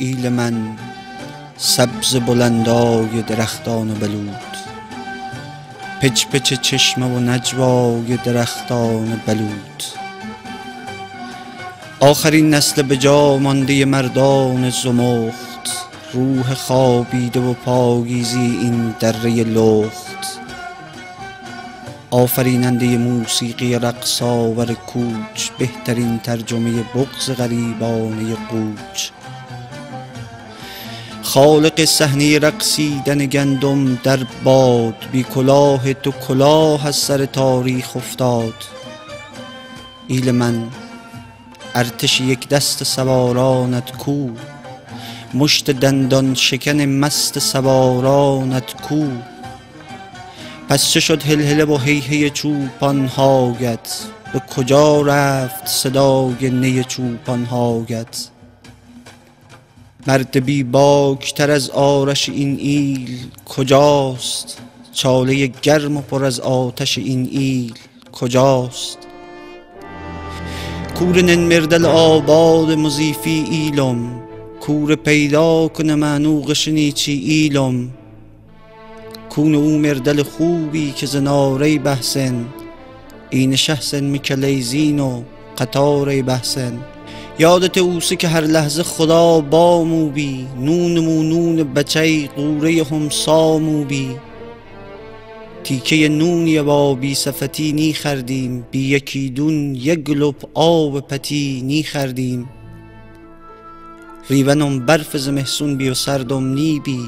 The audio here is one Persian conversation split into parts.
ایل من سبز بلندای درختان بلود، پچ پچ چشمه و نجوای درختان بلود. آخرین نسل به جا مانده مردان زمخت، روح خوابیده و پاییزی این دره لخت. آفریننده موسیقی رقص آور کوچ، بهترین ترجمه بغض غریبانه قوچ. خالق صحنه رقصیدن گندم در باد، بی کلاه تو کلاه از سر تاریخ افتاد. ایل من ارتش یک دست سوارانت کو، مشت دندان شکن مست سوارانت کو. پس چه شد هلهله و هیهی چوپانهایت، به کجا رفت صدای نی چوپانهایت؟ مرد بی باک تر از آرش این ایل کجاست؟ چاله گرم و پر از آتش این ایل کجاست؟ کور ننمردل آباد مضیفی ایلم، کور پیدا کنه معنوق شنیچی ایلم. کون او مردل خوبی که زناره بحثن، این شخصن میکلیزین و قطاره بحثن. یادت اوسه که هر لحظه خدا بامو بی، نونمو نون بچه قوره هم سامو بی. تیکه نونی با بی صفتی نی خردیم، بی یکی دون یک گلوب آب پتی نی خردیم. ریونم برف زمحسون بی و سردم نی بی،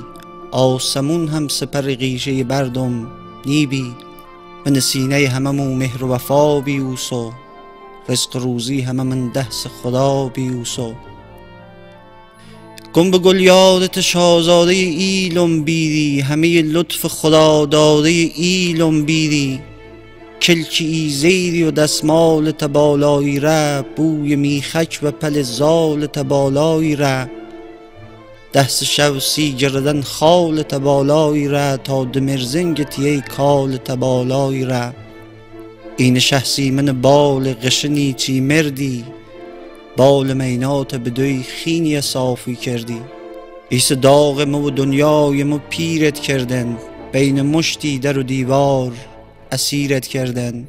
آسمون هم سپر غیشه بردم نی بی. من سینه هممو مهر و وفا بیوسو، رزق روزی همه من دست خدا بیوسو. گم به گل یادت شاهزاده ایلم بیدی، همه لطف خدا داده ایلم بیدی. کلکی ایزیدی و دستمال تبالایی را، بوی میخک و پل زال تبالایی را. دست شوسی گردن خال تبالایی را، تا دمرزنگ تیه کال تبالایی را. این شخصی من بال قشنی چی مردی، بال مینات به دوی خینی صافی کردی. ایس داغ ما و دنیای ما پیرت کردن، بین مشتی در و دیوار اسیرت کردن.